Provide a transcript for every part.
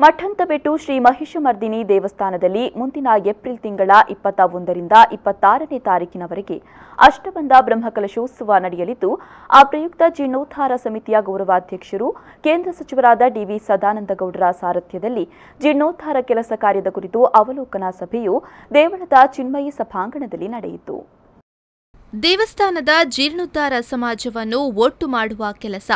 ಮಠಂತಬೆಟ್ಟು ಶ್ರೀ ಮಹಿಷಮರ್ದಿನಿ ದೇವಸ್ಥಾನದಲ್ಲಿ ಮುಂದಿನ ಏಪ್ರಿಲ್ ತಿಂಗಳ 21ರಿಂದ 26ನೇ ತಾರೀಕಿನವರೆಗೆ ಅಷ್ಟಬಂಧ ಬ್ರಹ್ಮಕಲಶೋತ್ಸವ ನಡೆಯಲಿದ್ದು, ಆ ಪ್ರಯುಕ್ತ ಜೀರ್ಣೋದ್ಧಾರ ಸಮಿತಿಯ ಗೌರವಾಧ್ಯಕ್ಷರು ಕೇಂದ್ರ ಸಚಿವರಾದ ಡಿವಿ ಸದಾನಂದಗೌಡರ ಸಾರಥ್ಯದಲ್ಲಿ ಜೀರ್ಣೋದ್ಧಾರ ಕೆಲಸ ಕಾರ್ಯದ ಕುರಿತು ಅವಲೋಕನಾ ಸಭೆಯು ದೇವಳದ ಚಿನ್ಮಯಿ ಸಭಾಂಗಣದಲ್ಲಿ ನಡೆಯಿತು. ದೇವಸ್ಥಾನದ ಜೀರ್ಣೋದ್ಧಾರ ಸಮಾಜವನ್ನು ಒಟ್ಟು ಮಾಡುವ ಕೆಲಸ,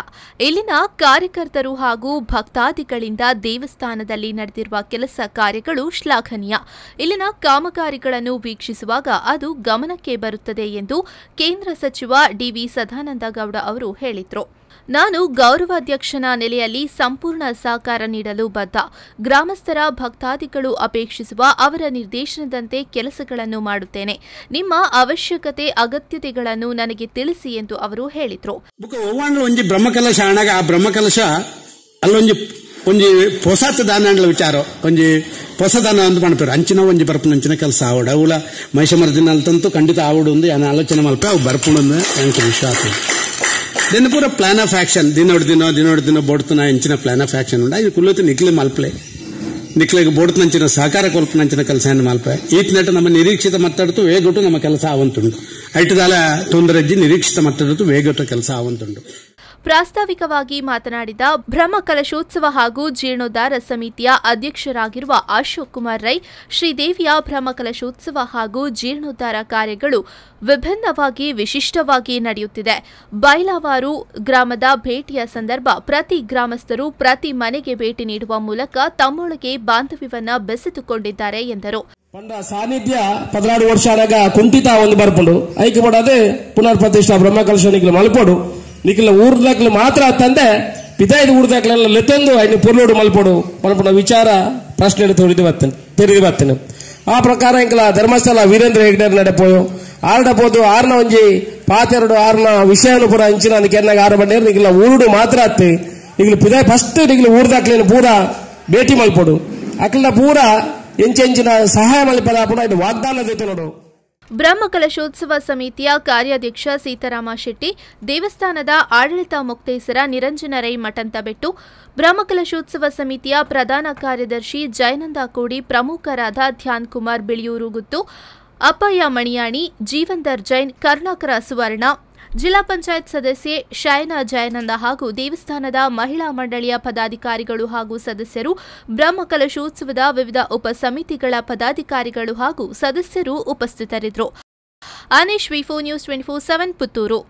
ಇಲ್ಲಿನ ಕಾರ್ಯಕರ್ತರು ಹಾಗೂ ಭಕ್ತಾದಿಗಳಿಂದ ದೇವಸ್ಥಾನದಲ್ಲಿ ನಡೆದಿರುವ ಕೆಲಸ ಕಾರ್ಯಗಳು ಶ್ಲಾಘನೀಯ. ಇಲ್ಲಿನ ಕಾಮಗಾರಿಗಳನ್ನು ವೀಕ್ಷಿಸುವಾಗ ಅದು ಗಮನಕ್ಕೆ ಬರುತ್ತದೆ ಎಂದು ಕೇಂದ್ರ ಸಚಿವ ಡಿವಿ ಸದಾನಂದಗೌಡ ಅವರು ಹೇಳಿದರು. ನಾನು ಗೌರವಾಧ್ಯಕ್ಷನ ನೆಲೆಯಲ್ಲಿ ಸಂಪೂರ್ಣ ಸಹಕಾರ ನೀಡಲು ಬದ್ಧ. ಗ್ರಾಮಸ್ಥರ ಭಕ್ತಾದಿಗಳು ಅಪೇಕ್ಷಿಸುವ ಅವರ ನಿರ್ದೇಶನದಂತೆ ಕೆಲಸಗಳನ್ನು ಮಾಡುತ್ತೇನೆ. ನಿಮ್ಮ ಅವಶ್ಯಕತೆ ಅಗತ್ಯತೆಗಳನ್ನು ನನಗೆ ತಿಳಿಸಿ ಎಂದು ಅವರು ಹೇಳಿದರು. ಬ್ರಹ್ಮಕಲಶ ಆಣಾಗ ಆ ಬ್ರಹ್ಮಕಲಶ ಅಲ್ಲೊಂಜಿ ಒಂಜಿ ಹೊಸತ್ ದಾನ ವಿಚಾರ ಒಂಜಿ ಹೊಸ ದಾನ ಅಂತ ಮಾಡ್ತಾರೆ. ಅಂಚಿನ ಒಂಜಿ ಬರ್ಪುನ ಅಂಚಿನ ಕೆಲಸ ಆವಡ ಅವಳ ಮಹಿಷಮರ್ದಿನ ಅಲ್ತಂತೂ ಖಂಡಿತ ಆವಡು ಒಂದು ಆಲೋಚನೆ ಮಲ್ಪ ಅವು ಬರ್ಪುಣಂದು ನನಗೆ ವಿಶ್ವಾಸ. ದಿನ ಪೂರ ಪ್ಲಾನ್ ಆಫ್ ಆಕ್ಷನ್ ದಿನೋಡ್ ದಿನ ಬೋಡ್ತನ ಹೆಂಚಿನ ಪ್ಲಾನ್ ಆಫ್ ಆಕ್ಷನ್ ಉಂಡ ಇದು ಕುಲ್ಲತ್ತು ನಿಕ್ಲೆ ಮಲ್ಪಲೆ ನಿಕ್ಲೆಗೆ ಬೋಡ್ತನಂಚಿನ ಸಹಕಾರ ಕೊಲ್ಪನಂಚಿನ ಕೆಲಸ ಮಲ್ಪೆ ಈತ್ ನೆಟ್ಟು ನಮ್ಮ ನಿರೀಕ್ಷಿತ ಮತ್ತಡ್ತು ವೇಗೊಟ್ಟು ನಮ್ಮ ಕೆಲಸ ಆವಂತುಂಡು ಐಟದಾಲ ತೊಂದರೆಜ್ಜಿ ನಿರೀಕ್ಷಿತ ಮತ್ತಡ್ತು ವೇಗೊಟ್ಟು ಕೆಲಸ ಆವಂತುಂಡು. ಪ್ರಾಸ್ತಾವಿಕವಾಗಿ ಮಾತನಾಡಿದ ಬ್ರಹ್ಮಕಲಶೋತ್ಸವ ಹಾಗೂ ಜೀರ್ಣೋದ್ಧಾರ ಸಮಿತಿಯ ಅಧ್ಯಕ್ಷರಾಗಿರುವ ಅಶೋಕ್ ಕುಮಾರ್ ರೈ, ಶ್ರೀದೇವಿಯ ಬ್ರಹ್ಮಕಲಶೋತ್ಸವ ಹಾಗೂ ಜೀರ್ಣೋದ್ಧಾರ ಕಾರ್ಯಗಳು ವಿಭಿನ್ನವಾಗಿ ವಿಶಿಷ್ಟವಾಗಿ ನಡೆಯುತ್ತಿದೆ. ಬೈಲಾವಾರು ಗ್ರಾಮದ ಭೇಟಿಯ ಸಂದರ್ಭ ಪ್ರತಿ ಗ್ರಾಮಸ್ಥರು ಪ್ರತಿ ಮನೆಗೆ ಭೇಟಿ ನೀಡುವ ಮೂಲಕ ತಮ್ಮೊಳಗೆ ಬಾಂಧವ್ಯವನ್ನ ಬೆಸೆದುಕೊಂಡಿದ್ದಾರೆ ಎಂದರು. ಪಂಡ ಸಾನ್ನಿಧ್ಯ 16 ವರ್ಷ ಕುಂಠಿತ ಒಂದು ಬರ್ಪುಂಡು ಐಕೆ ಮಾಡೋದೇ ಪುನರ್ ಪ್ರತಿಷ್ಠಾ ಬ್ರಹ್ಮಕಲಶ ನಿಖಿಲ ಮಲ್ಪೋಡು ನಿಖಿಲ ಊರ್ದಾಕ್ಲು ಮಾತ್ರ ತಂದೆ ಪಿತಾಯ್ದ ಊರ್ದಾಕ್ಲೆಲ್ಲ ಲೆತ್ತೊಂದು ಐದು ಪುರ್ಲೋಡು ಮಲ್ಪೋಡು ಮಲ್ಪಡ ವಿಚಾರ ಪ್ರಶ್ನೆ ತೆರೆದು ಬರ್ತೇನೆ. ಆ ಪ್ರಕಾರ ಇಂಕಲ ಧರ್ಮಸ್ಥಳ ವೀರೇಂದ್ರ ಹೆಗ್ಡೇರ್ ನಡೆಪೋಯು ಆರ್ಡಬೋದು ಆರ್ನ ಒಂಜಿ ಪಾತೆರಡು ಆರ್ನ ವಿಷಯನು ಪೂರ ಅಂಚಿನ ಕೆನ್ನಾಗ ಆರು ಬಂಡೇರು ನಿಖಿಲ ಊರುಡು ಮಾತ್ರ ಅತ್ತೆ ನಿಖಿಲ ಪಿದಾಯ್ ಫಸ್ಟ್ ನಿಖಿಲ ಊರ್ದಾಕ್ಲೇನು ಪೂರ ಭೇಟಿ ಮಲ್ಪೋಡು ಅಕ್ಲ ಪೂರ ಎಂಚೆಂಚಿನ ಸಹಾಯ ಮಲ್ಪದ ಪುನಃ ಇದು ವಾಗ್ದಾನ ದೈತೆ ನೋಡು. ಬ್ರಹ್ಮಕಲಶೋತ್ಸವ ಸಮಿತಿಯ ಕಾರ್ಯಾಧ್ಯಕ್ಷ ಸೀತಾರಾಮ ಶೆಟ್ಟಿ, ದೇವಸ್ಥಾನದ ಆಡಳಿತ ಮುಕ್ತೇಸರ ನಿರಂಜನ ರೈ ಮಠಂತಬೆಟ್ಟು, ಬ್ರಹ್ಮಕಲಶೋತ್ಸವ ಸಮಿತಿಯ ಪ್ರಧಾನ ಕಾರ್ಯದರ್ಶಿ ಜಯನಂದ ಕೋಡಿ, ಪ್ರಮುಖರಾದ ಧ್ಯಾನ್ ಕುಮಾರ್ ಬಿಳಿಯೂರು ಗುತ್ತು, ಅಪ್ಪಯ್ಯ ಮಣಿಯಾಣಿ, ಜೀವಂದರ್ ಜೈನ್, ಕರುಣಾಕರ ಸುವರ್ಣ, ಜಿಲ್ಲಾ ಪಂಚಾಯತ್ ಸದಸ್ಯೆ ಶಯನ ಜಯನಂದ ಹಾಗೂ ದೇವಸ್ಥಾನದ ಮಹಿಳಾ ಮಂಡಳಿಯ ಪದಾಧಿಕಾರಿಗಳು ಹಾಗೂ ಸದಸ್ಯರು, ಬ್ರಹ್ಮಕಲಶೋತ್ಸವದ ವಿವಿಧ ಉಪ ಸಮಿತಿಗಳ ಪದಾಧಿಕಾರಿಗಳು ಹಾಗೂ ಸದಸ್ಯರು ಉಪಸ್ಥಿತರಿದ್ದರು. ಅನೀಶ್ ವಿ4 ನ್ಯೂಸ್ 24/7 ಪುತ್ತೂರು.